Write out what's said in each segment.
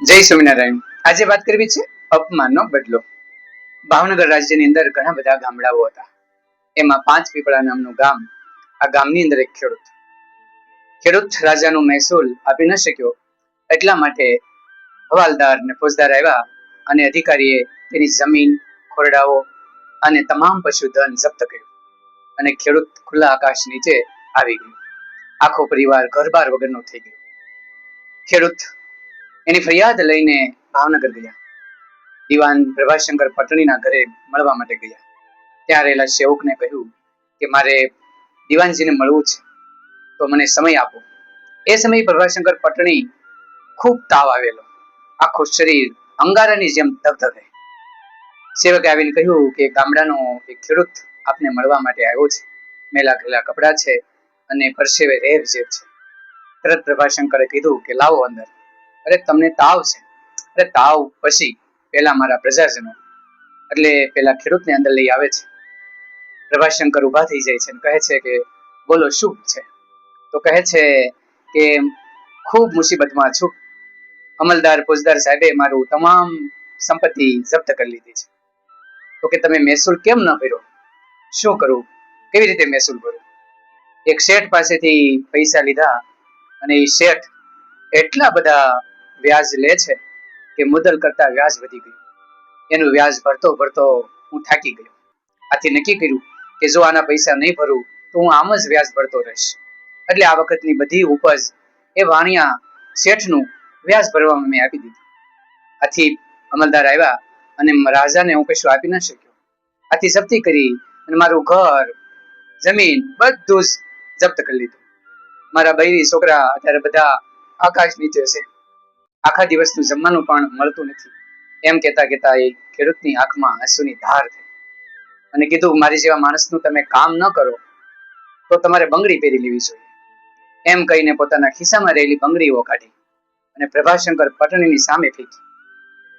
જય સ્વામિનારાયણ। આજે વાત કરવી છે અપમાનનો બદલો। ભાવનગર રાજ્યની અંદર ઘણા બધા ગામડાઓ હતા। એમાં પાંચ પીપળા નામનું ગામ, આ ગામની અંદર એક ખેડૂત રાજાનું મહેસૂલ આપી ન શક્યો, એટલા માટે હવાલદાર ને ફોજદાર આવ્યા અને અધિકારીએ તેની જમીન, ખોરડાઓ અને તમામ પશુધન જપ્ત કર્યું અને ખેડૂત ખુલ્લા આકાશ નીચે આવી ગયો। આખો પરિવાર ઘરબાર વગરનો થઈ ગયો। ખેડૂત એની ફરિયાદ લઈને ભાવનગર ગયા। દિવાન પ્રભાશંકર પટણીના ઘરે મળવા માટે ગયા। ત્યાં રહેલા સેવકને કહ્યું કે મારે દિવાનજીને મળવું છે, તો મને સમય આપો। એ સમયે પ્રભાશંકર પટણી ખૂબ તાવ આવેલો, આખું શરીર અંગારાની જેમ ધગધગે। સેવકે આવીને કહ્યું કે ગામડાનો એક ખેડૂત આપને મળવા માટે આવ્યો છે, મેલા ઘેલા કપડા છે અને પરસેવે રેબ ઝેબ છે। તરત પ્રભાશંકરે કીધું કે લાવો અંદર। અરે તમને તાવ છે? અરે તાવ પછી પેલા મારા પ્રજાજનો, એટલે પેલા ખેડૂતને અંદર લઈ આવે છે। પ્રભાશંકર ઉભા થઈ જાય છે અને કહે છે કે બોલો શું છે? તો કહે છે કે ખૂબ મુસીબતમાં છું। અમલદાર ફોજદાર સાહેબે મારું તમામ સંપત્તિ જપ્ત કરી લીધી છે। તો કે તમે મહેસૂલ કેમ ન ભર્યો? શું કરું, કેવી રીતે મહેસૂલ ભરું? એક શેઠ પાસેથી પૈસા લીધા અને એ શેઠ એટલા બધા વ્યાજ લે છે કે મુદ્દલ કરતા વ્યાજ વધી ગયું। એનું વ્યાજ ભરતો ભરતો હું થાકી ગયો। આથી નક્કી કર્યું કે જો આના પૈસા નહીં ભરું તો હું આમ જ વ્યાજ ભરતો રહીશ। એટલે આ વખતની બધી ઉપજ એ વાણિયા શેઠનું વ્યાજ ભરવામાં મેં આપી દીધું। આથી અમલદાર આવ્યા અને રાજાને હું કશું આપી ન શક્યો। આથી જપ્તી કરી અને મારું ઘર, જમીન બધું જ જપ્ત કરી લીધું। મારા બૈરી છોકરા અત્યારે બધા આકાશ નીચે છે, આખા દિવસનું જમવાનું પણ મળતું નથી। એમ કેતા કેતા એ ખેડૂતની આંખમાં આંસુની ધાર થઈ અને કીધું મારી જેવા માણસનું તમે કામ ન કરો તો તમારે બંગડી પહેરી લેવી જોઈએ। એમ કહીને પોતાના ખિસ્સામાં રહેલી બંગડીઓ કાઢી અને પ્રભાશંકર પટણીની સામે ફેંકી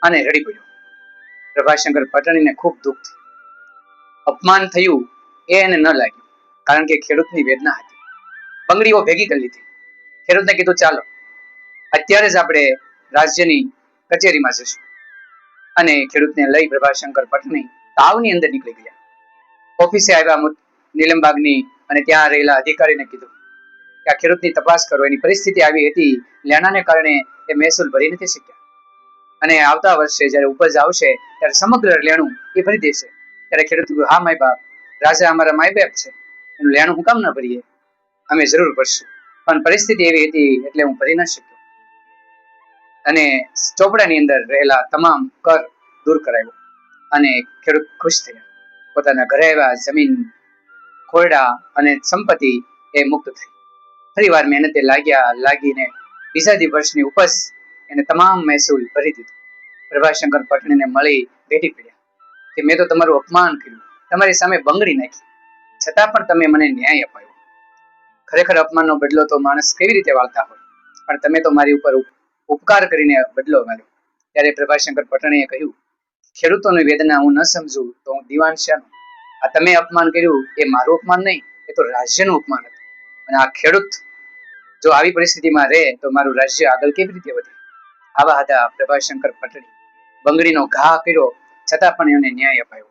અને રડી પડ્યો। પ્રભાશંકર પટણીને ખૂબ દુઃખ થયું, અપમાન થયું એ એને ન લાગ્યું, કારણ કે ખેડૂતની વેદના હતી। બંગડીઓ ભેગી કરી લીધી। ખેડૂતને કીધું ચાલો અત્યારે જ આપણે રાજ્યની કચેરીમાં જશું, અને ખેડૂતને લઈ પ્રભાશંકર પટણી તાવની અંદર નીકળી ગયા। ઓફિસે આવ્યા નીલમબાગની અને ત્યાં રહેલા અધિકારીને કીધું કે આ ખેડૂતની તપાસ કરો, એની પરિસ્થિતિ આવી હતી, લેણાને કારણે એ મહેસૂલ ભરી નથી શક્યા અને આવતા વર્ષે જ્યારે ઉપજ આવશે ત્યારે સમગ્ર લેણું એ ભરી દેશે। ત્યારે ખેડૂત કીધું હા માય બાપ, રાજા અમારા માય બાપ છે, એનું લેણું હું કામ ન ભરીએ, અમે જરૂર ભરશું, પણ પરિસ્થિતિ એવી હતી એટલે હું ભરી ન શક્યો। અને ચોપડાની અંદર રહેલા તમામ કર દૂર કરાવ્યો અને ખેડૂત ખુશ થયા। પોતાના ઘરે આવ્યા, જમીન, ખોરડા અને સંપત્તિ એ મુક્ત થઈ। ફરી વાર મહેનતે લાગીને બીજા દિવસની ઉપજ એને તમામ મહેસૂલ ભરી દીધું। પ્રભાશંકર પટણીને મળી ભેટી પડ્યા કે મેં તો તમારું અપમાન કર્યું, તમારી સામે બંગડી નાખી, છતાં પણ તમે મને ન્યાય અપાયો। ખરેખર અપમાનનો બદલો તો માણસ કેવી રીતે વાળતા હોય, પણ તમે તો મારી ઉપર ઉપકાર કરીને બદલો મળ્યો। ત્યારે પ્રભાશંકર પટણીએ કહ્યું ખેડૂતોની વેદના હું ન સમજું તો હું દિવાન શાનું? આ તમે અપમાન કર્યું એ મારું અપમાન નહીં, એ તો રાજ્યનું અપમાન હતું, અને આ ખેડૂત જો આવી પરિસ્થિતિમાં રહે તો મારું રાજ્ય આગળ કેવી રીતે વધે? આવા હતા પ્રભાશંકર પટણી। બંગડીનો ઘા કર્યો છતાં પણ એમને ન્યાય અપાયો।